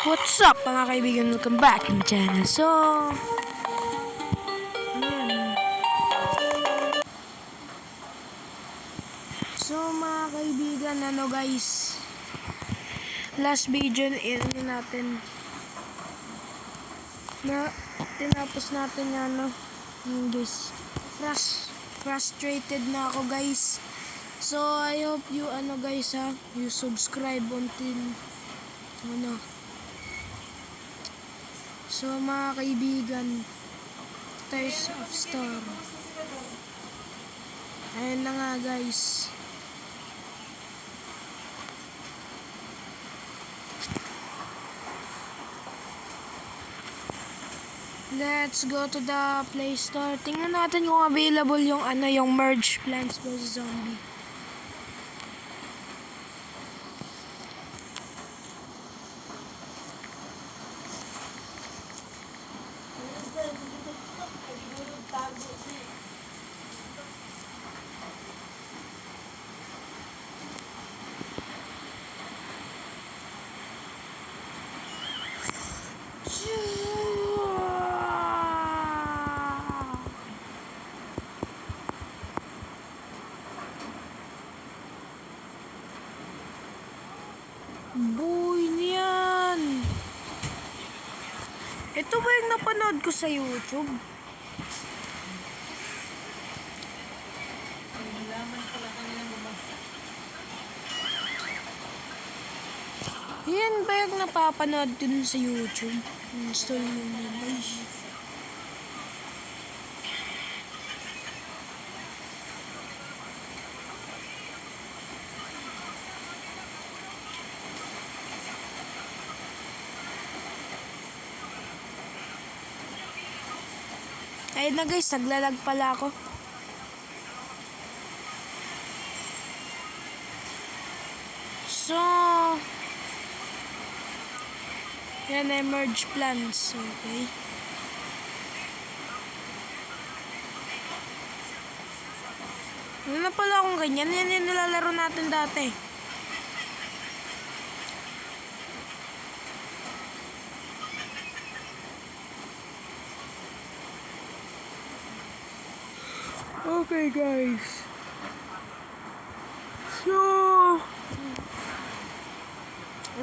What's up mga kaibigan? Welcome back to my channel. Ayan. Mga kaibigan, guys, last video natin na tinapos natin guys, frustrated na ako guys. So I hope you guys you subscribe until So mga kaibigan, Tires of Star. Ayan na nga guys. Let's go to the Play Store. Tingnan natin kung available yung yung Merge Plants vs Zombie. Boy niyan. Ito ba yung napanood ko sa YouTube? Yan ba yung napapanood dun sa YouTube? Install mo na guys. Ayun na guys, naglalag pala ako. So, yan ay merge plans. Okay. Ano na pala akong ganyan? Yan yung nilalaro natin dati. Okay guys. So,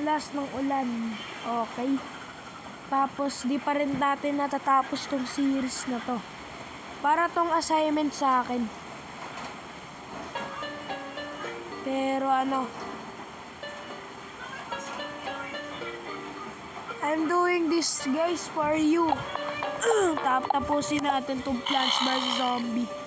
last ng ulan. Okay. Tapos di pa rin natin natatapos tong series na to. Para tong assignment sa akin. Pero I'm doing this guys for you. Tapusin natin tong Plants vs Zombie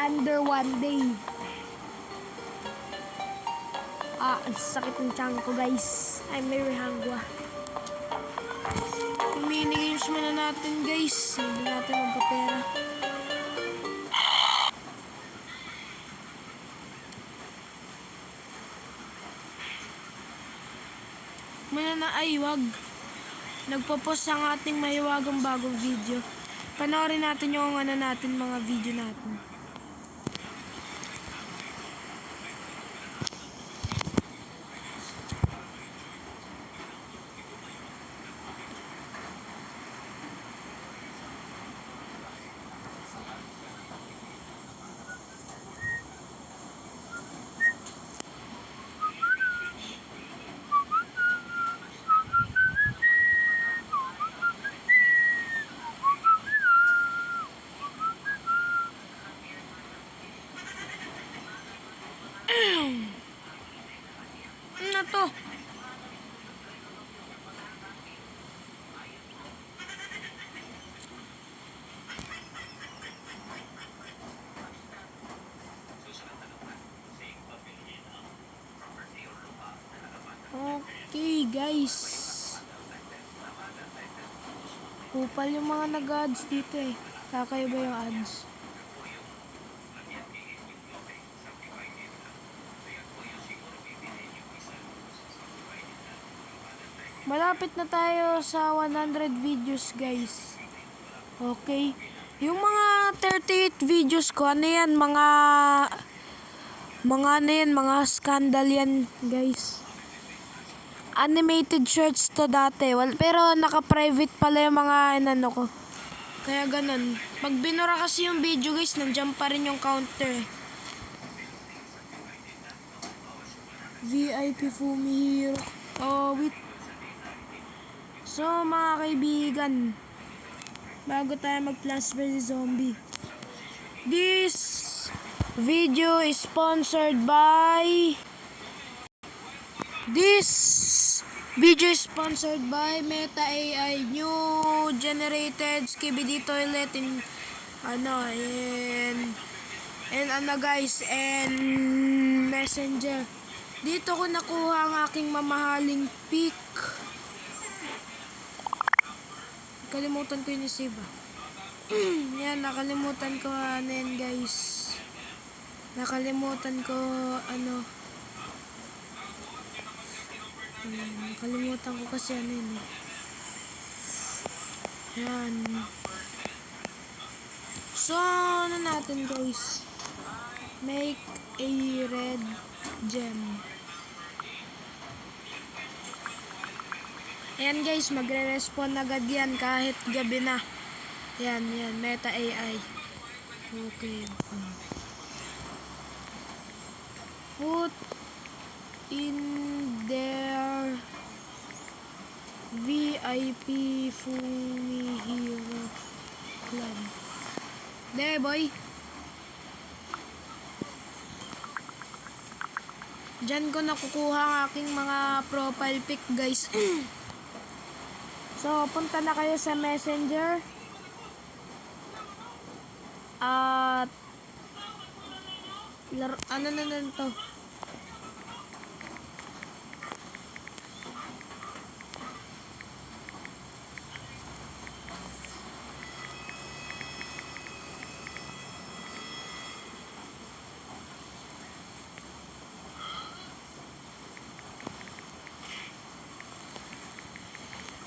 under 1 day. Ang sakit ng tiyan ko guys. I'm very hungry. Yung mini games muna natin guys. Hindi natin magpapera. Muna na wag. Nagpo-post ang ating mahiwagang bagong video. Panoorin natin yung natin mga video natin. Na to. Okay guys. Kupal yung mga nag-ads dito Kakaiba yung ads. Malapit na tayo sa 100 videos guys. Okay. Yung mga 38 videos ko, yan, mga scandal yan guys. animated shorts to dati. Pero naka-private pala yung mga inano ko. Kaya ganun. Pag binura kasi yung video guys, nandiyan pa rin yung counter. VIP Fumi Hero. Oh, wait. So, mga kaibigan, bago tayo mag-Plants vs Zombie, this video is sponsored by Meta AI new generated Skibidi toilet in guys, and Messenger. Dito ko nakuha ang aking mamahaling pick. Kalimutan ko yung save. Yan, nakalimutan ko guys. Nakalimutan ko nakalimutan ko kasi Yan. So, natin guys. Make a red gem. Ayan guys, magre-respawn agad yan kahit gabi na. Yan, Meta AI. Okay. Put in their VIP Fumi Hero Club. There, boy. Diyan ko nakukuha ang aking mga profile pic, guys. So, punta na kayo sa Messenger. At ano na to?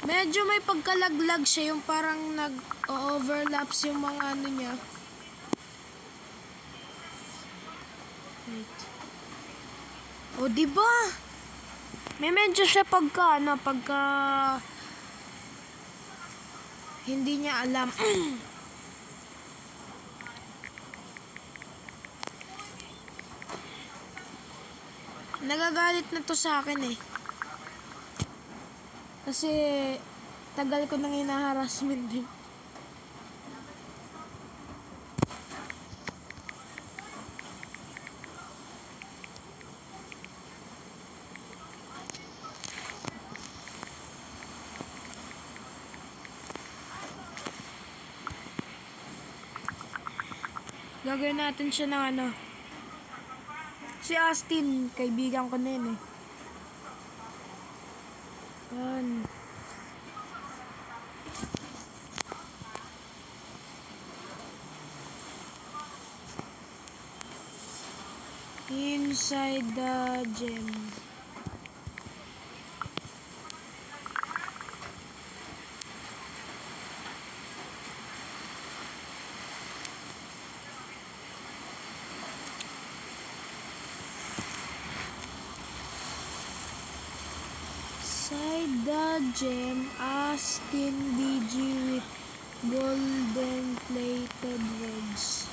Medyo may pagkalaglag siya, yung parang nag-overlaps yung mga niya. Wait. O, diba? May medyo siya pagka hindi niya alam. Nagagalit na to sa akin eh. Kasi tagal ko nang hina-harassment din. Gagawin natin siya ng si Austin, kaibigan ko na yun eh. Yan. Inside the gem. Inside the gem, Austin DG with golden plated rods.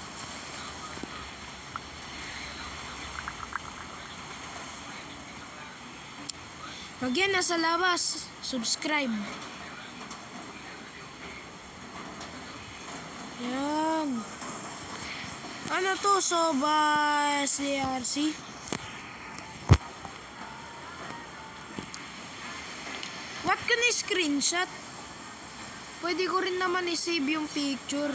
Pag yan nasa labas, subscribe. Yan. Ano to? Soba CRC? What can I screenshot? Pwede ko rin naman i-save yung picture.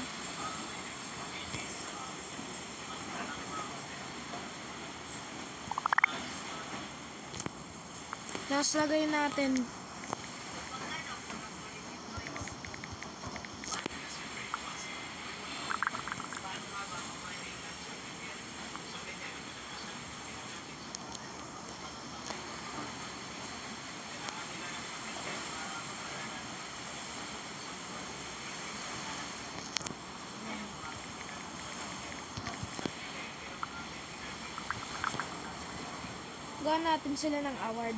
Tapos lagay natin. Gawa natin sila ng award.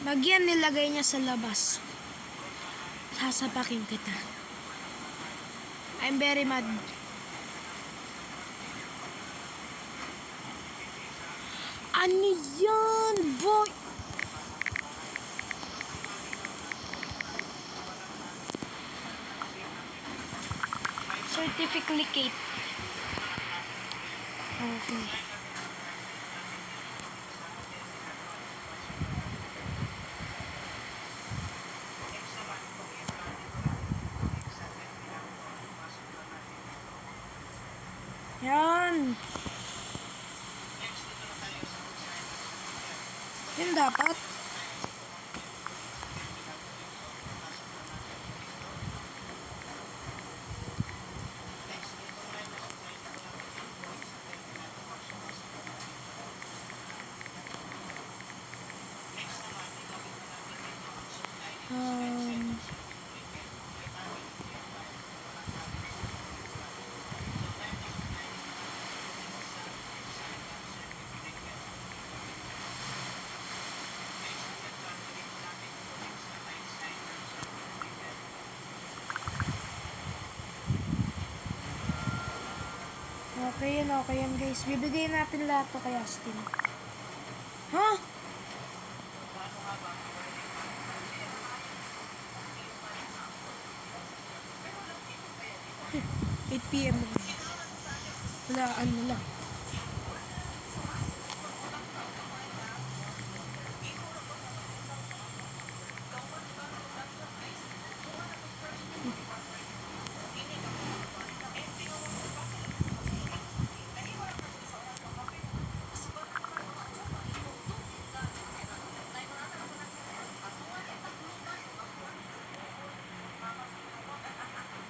Bagyan nilagay niya sa labas. Sasapakin kita. I'm very mad. Ano yan, boy? Certificate. Okay. Yan. Yun dapat. Um, okay yan guys. Bibigay natin lahat to kay Astin. Ha? Huh? 8 PM na. Wala, ano lang.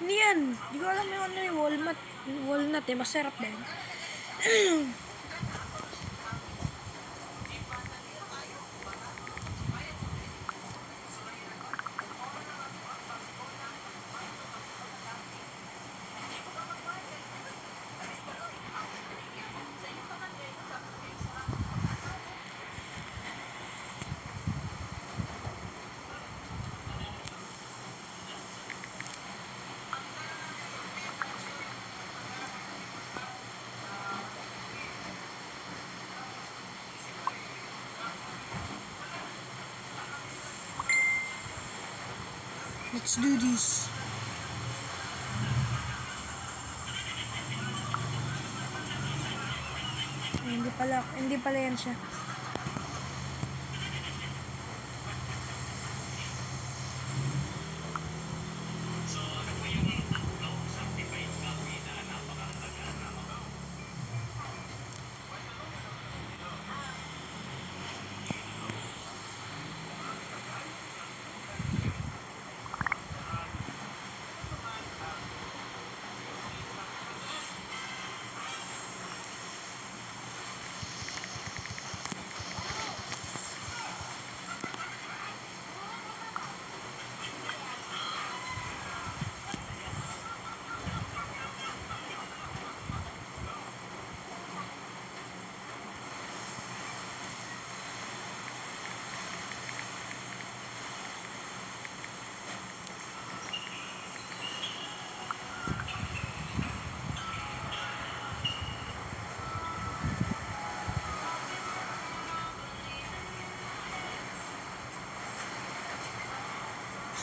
Hindi yan. Hindi ko alam yung ano yung walnut. Walnut eh. Masarap din. Let's do this. Hindi pala yan siya.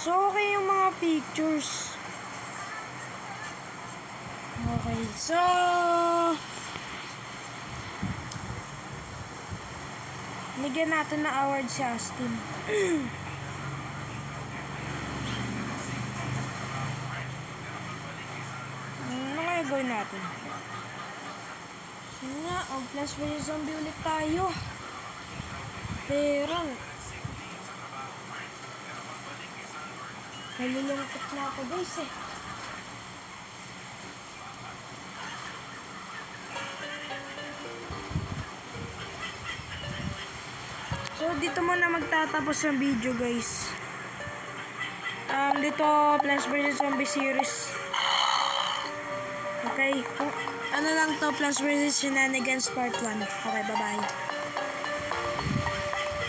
So, okay yung mga pictures. Okay, so bigyan natin na award si Astin. Ano kaya gawin natin? Sige nga, Plants vs Zombie ulit tayo. Pero nalulungkot na ako guys eh. So dito muna magtatapos ang video guys. Dito Plants vs Zombie series. Okay, ano lang to, Plants vs Shenanigans part 1. Okay, bye bye.